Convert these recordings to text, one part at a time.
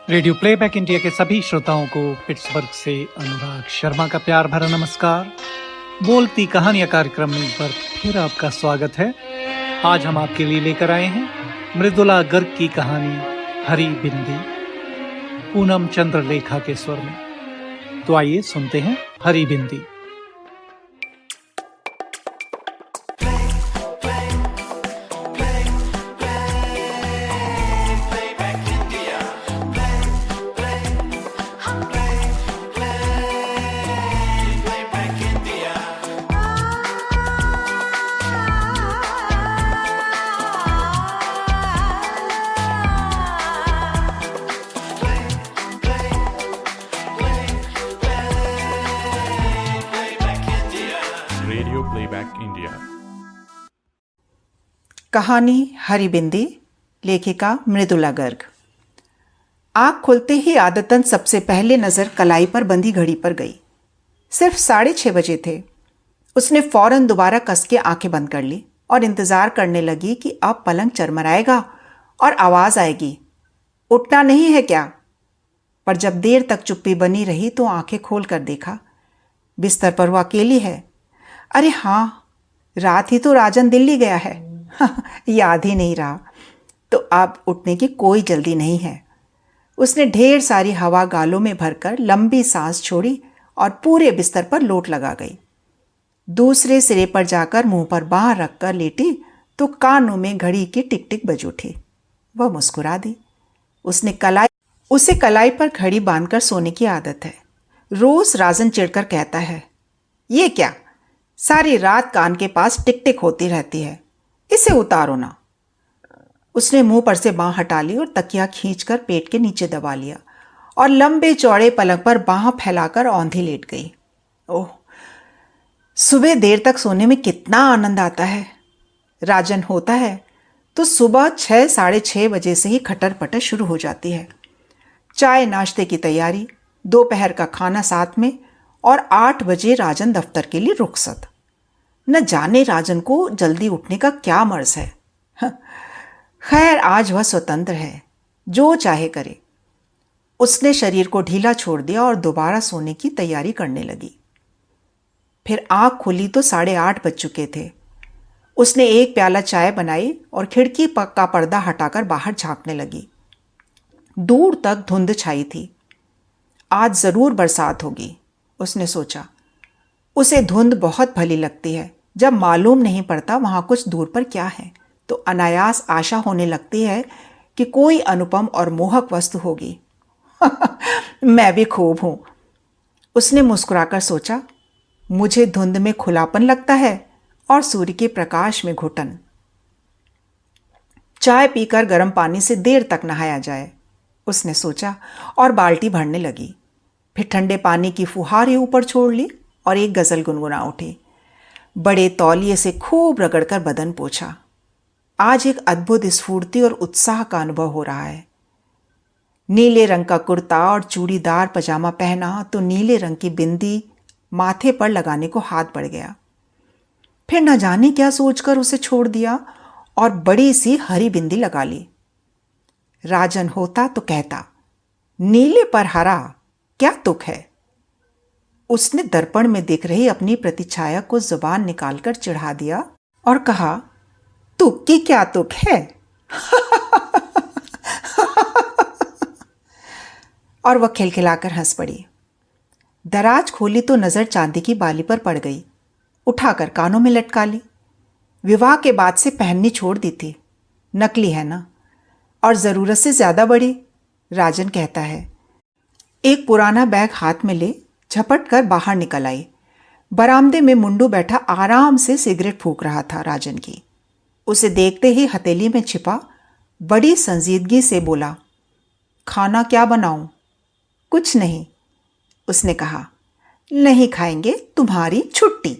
Radio playback India के सभी श्रोताओं को पिट्सबर्ग से अनुराग शर्मा का प्यार भरा नमस्कार। बोलती कहानियां कार्यक्रम में एक बार फिर आपका स्वागत है। आज हम आपके लिए लेकर आए हैं मृदुला गर्ग की कहानी हरी बिंदी, पूनम चंद्रलेखा के स्वर में। तो आइए सुनते हैं Hari Bindi. Radio playback India. कहानी हरी बिंदी, लेखिका मृदुला गर्ग। आँख खुलते ही आदतन सबसे पहले नज़र कलाई पर बंधी घड़ी पर गई। सिर्फ 6:30 बजे थे। उसने फौरन दोबारा कस के आंखें बंद कर ली और इंतज़ार करने लगी कि अब पलंग चरमराएगा और आवाज़ आएगी, उठना नहीं है क्या? पर जब देर तक चुप्पी बनी रही तो आंखें खोल कर देखा, बिस्तर पर वो अकेली है। अरे हाँ, रात ही तो राजन दिल्ली गया है। याद ही नहीं रहा। तो अब उठने की कोई जल्दी नहीं है। उसने ढेर सारी हवा गालों में भरकर लंबी सांस छोड़ी और पूरे बिस्तर पर लोट लगा गई। दूसरे सिरे पर जाकर मुंह पर बांह रखकर लेटी तो कानों में घड़ी की टिक टिक बज उठी। वह मुस्कुरा दी। उसे कलाई पर घड़ी बांधकर सोने की आदत है। रोज राजन चिढ़कर कहता है, ये क्या, सारी रात कान के पास टिक टिक होती रहती है, इसे उतारो ना। उसने मुंह पर से बांह हटा ली और तकिया खींचकर पेट के नीचे दबा लिया और लंबे चौड़े पलंग पर बांह फैलाकर औंधी लेट गई। ओह, सुबह देर तक सोने में कितना आनंद आता है। राजन होता है तो सुबह 6 साढ़े 6 बजे से ही खटर पटर शुरू हो जाती है। चाय नाश्ते की तैयारी, दोपहर का खाना साथ में और 8 बजे राजन दफ्तर के लिए रुखसत। न जाने राजन को जल्दी उठने का क्या मर्ज है। खैर, आज वह स्वतंत्र है, जो चाहे करे। उसने शरीर को ढीला छोड़ दिया और दोबारा सोने की तैयारी करने लगी। फिर आंख खुली तो 8:30 बज चुके थे। उसने एक प्याला चाय बनाई और खिड़की का पर्दा हटाकर बाहर झांकने लगी। दूर तक धुंध छाई थी। आज जरूर बरसात होगी, उसने सोचा। उसे धुंध बहुत भली लगती है। जब मालूम नहीं पड़ता वहां कुछ दूर पर क्या है तो अनायास आशा होने लगती है कि कोई अनुपम और मोहक वस्तु होगी। मैं भी खूब हूं, उसने मुस्कुराकर सोचा। मुझे धुंध में खुलापन लगता है और सूर्य के प्रकाश में घुटन। चाय पीकर गर्म पानी से देर तक नहाया जाए, उसने सोचा और बाल्टी भरने लगी। फिर ठंडे पानी की फुहारें ऊपर छोड़ ली और एक गज़ल गुनगुना उठी। बड़े तौलिए से खूब रगड़कर बदन पोंछा। आज एक अद्भुत स्फूर्ति और उत्साह का अनुभव हो रहा है। नीले रंग का कुर्ता और चूड़ीदार पजामा पहना तो नीले रंग की बिंदी माथे पर लगाने को हाथ बढ़ गया। फिर न जाने क्या सोचकर उसे छोड़ दिया और बड़ी सी हरी बिंदी लगा ली। राजन होता तो कहता, नीले पर हरा, क्या तुक है। उसने दर्पण में दिख रही अपनी प्रतिछाया को जुबान निकालकर चिढ़ा दिया और कहा, तुक की क्या तुक है। और वह खिलखिलाकर हंस पड़ी। दराज खोली तो नजर चांदी की बाली पर पड़ गई। उठाकर कानों में लटका ली। विवाह के बाद से पहननी छोड़ दी थी। नकली है ना, और जरूरत से ज्यादा बड़ी, राजन कहता है। एक पुराना बैग हाथ में ले झपट कर बाहर निकल आई। बरामदे में मुंडू बैठा आराम से सिगरेट फूंक रहा था राजन की। उसे देखते ही हथेली में छिपा बड़ी संजीदगी से बोला, खाना क्या बनाऊं? कुछ नहीं, उसने कहा। नहीं खाएंगे, तुम्हारी छुट्टी।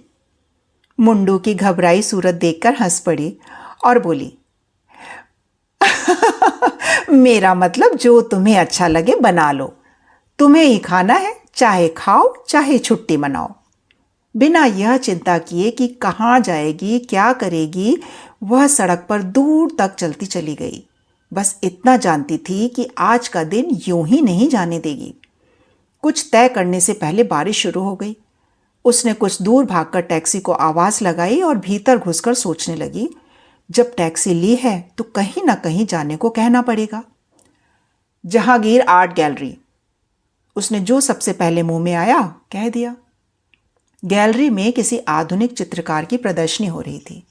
मुंडू की घबराई सूरत देखकर हंस पड़ी और बोली, मेरा मतलब जो तुम्हें अच्छा लगे बना लो। तुम्हें ही खाना है, चाहे खाओ चाहे छुट्टी मनाओ। बिना यह चिंता किए कि कहाँ जाएगी, क्या करेगी, वह सड़क पर दूर तक चलती चली गई। बस इतना जानती थी कि आज का दिन यूं ही नहीं जाने देगी। कुछ तय करने से पहले बारिश शुरू हो गई। उसने कुछ दूर भागकर टैक्सी को आवाज़ लगाई और भीतर घुसकर सोचने लगी, जब टैक्सी ली है तो कहीं ना कहीं जाने को कहना पड़ेगा। जहांगीर आर्ट गैलरी, उसने जो सबसे पहले मुंह में आया कह दिया। गैलरी में किसी आधुनिक चित्रकार की प्रदर्शनी हो रही थी।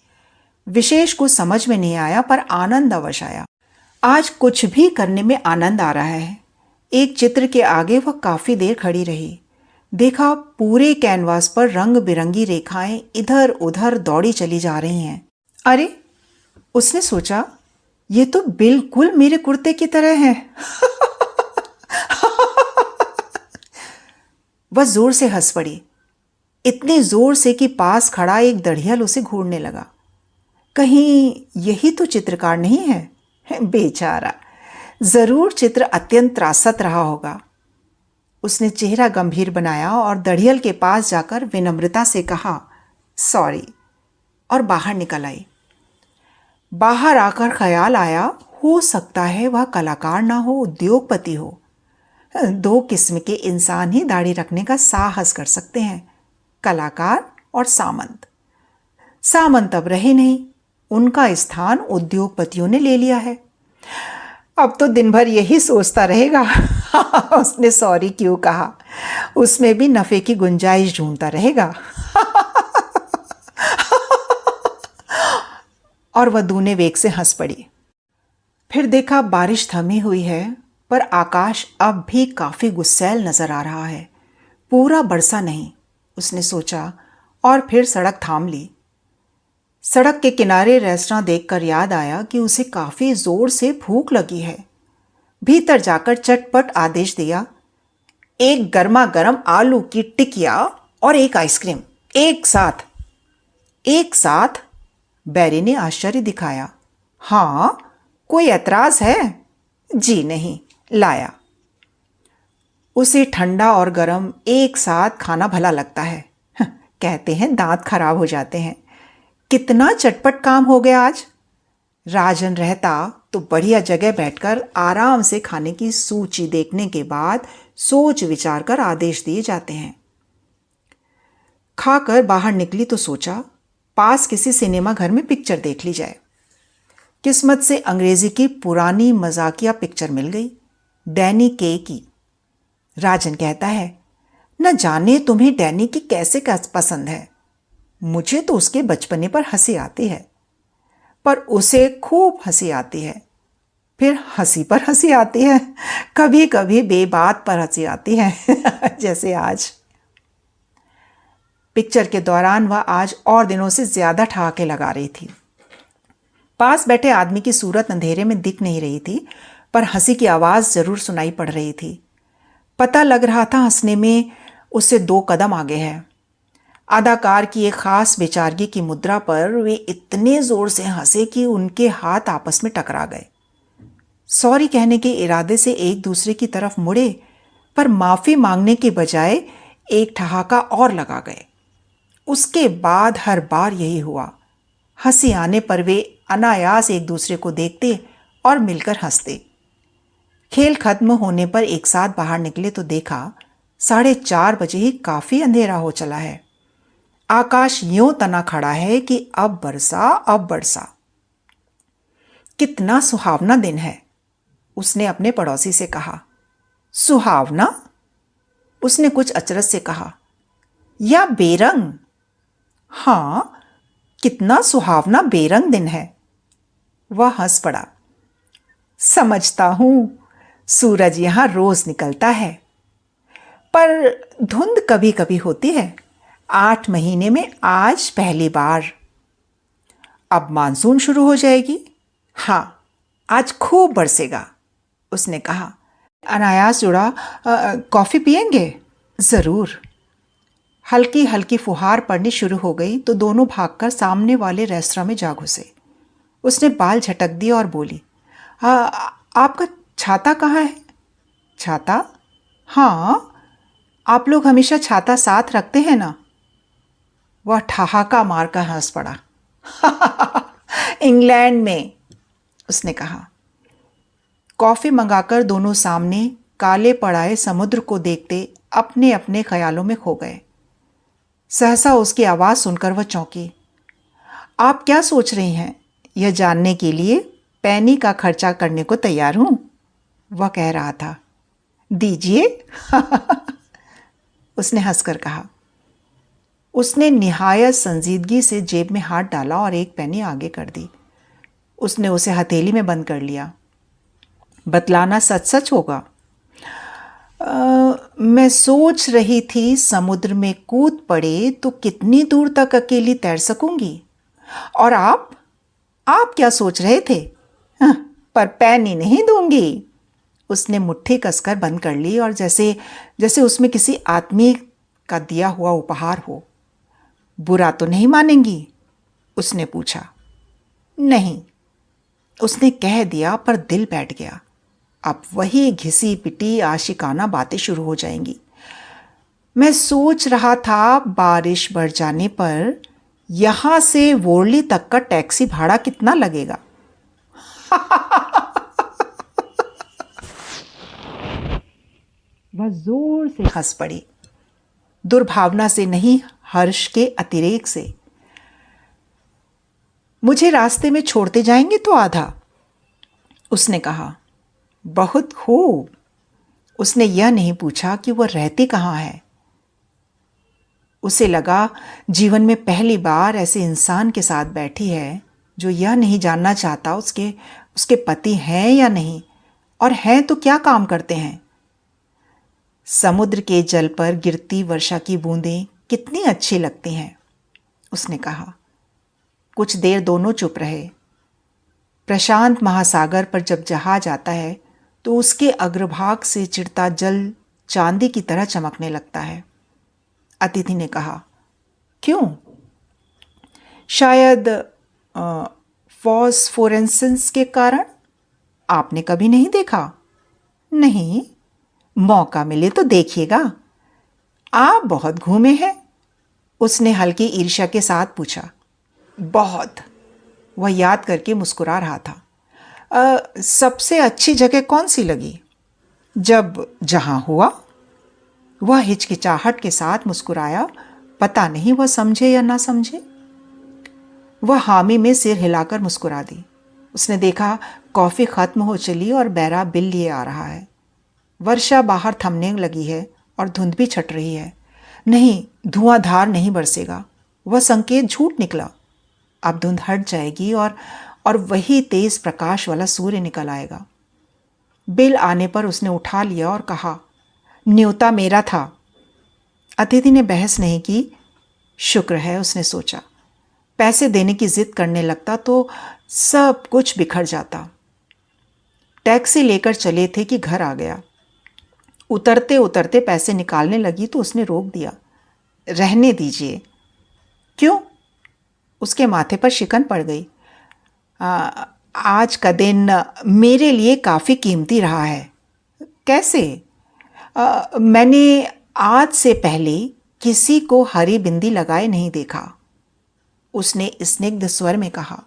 विशेष कुछ समझ में नहीं आया, पर आनंद अवश्य आया। आज कुछ भी करने में आनंद आ रहा है। एक चित्र के आगे वह काफ़ी देर खड़ी रही। देखा, पूरे कैनवास पर रंग बिरंगी रेखाएं इधर उधर दौड़ी चली जा रही हैं। अरे, उसने सोचा, ये तो बिल्कुल मेरे कुर्ते की तरह है। वह जोर से हंस पड़ी, इतनी जोर से कि पास खड़ा एक दढ़ियल उसे घूरने लगा। कहीं यही तो चित्रकार नहीं है? बेचारा, जरूर चित्र अत्यंत त्रासद रहा होगा। उसने चेहरा गंभीर बनाया और दढ़ियल के पास जाकर विनम्रता से कहा, सॉरी, और बाहर निकल आई। बाहर आकर ख्याल आया, हो सकता है वह कलाकार ना हो, उद्योगपति हो। दो किस्म के इंसान ही दाढ़ी रखने का साहस कर सकते हैं, कलाकार और सामंत। सामंत अब रहे नहीं, उनका स्थान उद्योगपतियों ने ले लिया है। अब तो दिन भर यही सोचता रहेगा, उसने सॉरी क्यों कहा, उसमें भी नफे की गुंजाइश ढूंढता रहेगा। और वह दूने वेग से हंस पड़ी। फिर देखा, बारिश थमी हुई है, पर आकाश अब भी काफी गुस्सैल नजर आ रहा है। पूरा बरसा नहीं, उसने सोचा, और फिर सड़क थाम ली। सड़क के किनारे रेस्तरां देखकर याद आया कि उसे काफी जोर से भूख लगी है। भीतर जाकर चटपट आदेश दिया, एक गर्मा गर्म आलू की टिकिया और एक आइसक्रीम, एक साथ। एक साथ? बैरी ने आश्चर्य दिखाया। हाँ, कोई ऐतराज है? जी नहीं, लाया। उसे ठंडा और गर्म एक साथ खाना भला लगता है। कहते हैं दांत खराब हो जाते हैं। कितना चटपट काम हो गया आज। राजन रहता तो बढ़िया जगह बैठकर आराम से खाने की सूची देखने के बाद सोच विचार कर आदेश दिए जाते हैं। खाकर बाहर निकली तो सोचा, पास किसी सिनेमा घर में पिक्चर देख ली जाए। किस्मत से अंग्रेजी की पुरानी मजाकिया पिक्चर मिल गई, डैनी के की। राजन कहता है, न जाने तुम्हें डैनी की कैसे पसंद है। मुझे तो उसके बचपने पर हंसी आती है, पर उसे खूब हंसी आती है। फिर हंसी पर हंसी आती है, कभी कभी बेबात पर हंसी आती है, जैसे आज। पिक्चर के दौरान वह आज और दिनों से ज्यादा ठहाके लगा रही थी। पास बैठे आदमी की सूरत अंधेरे में दिख नहीं रही थी, पर हंसी की आवाज जरूर सुनाई पड़ रही थी। पता लग रहा था हंसने में उससे 2 कदम आगे है। अदाकार की एक खास बेचारगी की मुद्रा पर वे इतने जोर से हंसे कि उनके हाथ आपस में टकरा गए। सॉरी कहने के इरादे से एक दूसरे की तरफ मुड़े, पर माफी मांगने के बजाय एक ठहाका और लगा गए। उसके बाद हर बार यही हुआ। हंसी आने पर वे अनायास एक दूसरे को देखते और मिलकर हंसते। खेल खत्म होने पर एक साथ बाहर निकले तो देखा 4:30 बजे ही काफी अंधेरा हो चला है। आकाश यूं तना खड़ा है कि अब बरसा, अब बरसा। कितना सुहावना दिन है, उसने अपने पड़ोसी से कहा। सुहावना? उसने कुछ अचरज से कहा। या बेरंग? हां, कितना सुहावना बेरंग दिन है। वह हंस पड़ा। समझता हूं, सूरज यहां रोज निकलता है, पर धुंध कभी कभी होती है। 8 महीने में आज पहली बार। अब मानसून शुरू हो जाएगी। हाँ, आज खूब बरसेगा, उसने कहा। अनायास जुड़ा, कॉफी पिएंगे? जरूर। हल्की हल्की फुहार पड़नी शुरू हो गई तो दोनों भागकर सामने वाले रेस्तरां में जा घुसे। उसने बाल झटक दिए और बोली, आपका छाता कहाँ है? छाता? हाँ, आप लोग हमेशा छाता साथ रखते हैं ना? वह ठहाका मारकर हंस पड़ा। इंग्लैंड में, उसने कहा। कॉफी मंगाकर दोनों सामने काले पड़ाए समुद्र को देखते अपने अपने ख्यालों में खो गए। सहसा उसकी आवाज सुनकर वह चौंकी। आप क्या सोच रही हैं? यह जानने के लिए पैनी का खर्चा करने को तैयार हूं, वह कह रहा था। दीजिए उसने हंसकर कहा। उसने निहायत संजीदगी से जेब में हाथ डाला और एक पैनी आगे कर दी। उसने उसे हथेली में बंद कर लिया। बतलाना सच सच होगा। मैं सोच रही थी समुद्र में कूद पड़े तो कितनी दूर तक अकेली तैर सकूंगी। और आप क्या सोच रहे थे? पर पैनी नहीं दूंगी। उसने मुट्ठी कसकर बंद कर ली और जैसे उसमें किसी आदमी का दिया हुआ उपहार हो। बुरा तो नहीं मानेंगी? उसने पूछा। नहीं, उसने कह दिया, पर दिल बैठ गया। अब वही घिसी पिटी आशिकाना बातें शुरू हो जाएंगी। मैं सोच रहा था बारिश बढ़ जाने पर यहां से वोरली तक का टैक्सी भाड़ा कितना लगेगा। वह जोर से हंस पड़ी, दुर्भावना से नहीं, हर्ष के अतिरेक से। मुझे रास्ते में छोड़ते जाएंगे तो आधा, उसने कहा। बहुत खूब। उसने यह नहीं पूछा कि वह रहती कहाँ है। उसे लगा जीवन में पहली बार ऐसे इंसान के साथ बैठी है जो यह नहीं जानना चाहता उसके पति हैं या नहीं, और हैं तो क्या काम करते हैं। समुद्र के जल पर गिरती वर्षा की बूंदें कितनी अच्छी लगती हैं, उसने कहा। कुछ देर दोनों चुप रहे। प्रशांत महासागर पर जब जहाज आता है तो उसके अग्रभाग से चिढ़ता जल चांदी की तरह चमकने लगता है। अतिथि ने कहा। क्यों? शायद फॉस्फोरेंसेंस के कारण। आपने कभी नहीं देखा? नहीं, मौका मिले तो देखिएगा। आप बहुत घूमे हैं, उसने हल्की ईर्ष्या के साथ पूछा। बहुत, वह याद करके मुस्कुरा रहा था। सबसे अच्छी जगह कौन सी लगी? जब जहां हुआ। वह हिचकिचाहट के साथ मुस्कुराया। पता नहीं वह समझे या ना समझे। वह हामी में सिर हिलाकर मुस्कुरा दी। उसने देखा कॉफी खत्म हो चली और बैरा बिल लिए आ रहा है। वर्षा बाहर थमने लगी है और धुंध भी छट रही है। नहीं, धुआंधार नहीं बरसेगा। वह संकेत झूठ निकला। अब धुंध हट जाएगी और वही तेज प्रकाश वाला सूर्य निकल आएगा। बिल आने पर उसने उठा लिया और कहा, न्योता मेरा था। अतिथि ने बहस नहीं की। शुक्र है, उसने सोचा। पैसे देने की जिद करने लगता तो सब कुछ बिखर जाता। टैक्सी लेकर चले थे कि घर आ गया। उतरते उतरते पैसे निकालने लगी तो उसने रोक दिया। रहने दीजिए। क्यों? उसके माथे पर शिकन पड़ गई। आज का दिन मेरे लिए काफ़ी कीमती रहा है। कैसे? मैंने आज से पहले किसी को हरी बिंदी लगाए नहीं देखा, उसने स्निग्ध स्वर में कहा।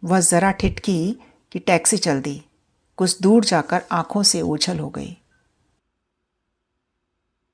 वह जरा ठिठकी कि टैक्सी चल दी। कुछ दूर जाकर आंखों से ओझल हो गई।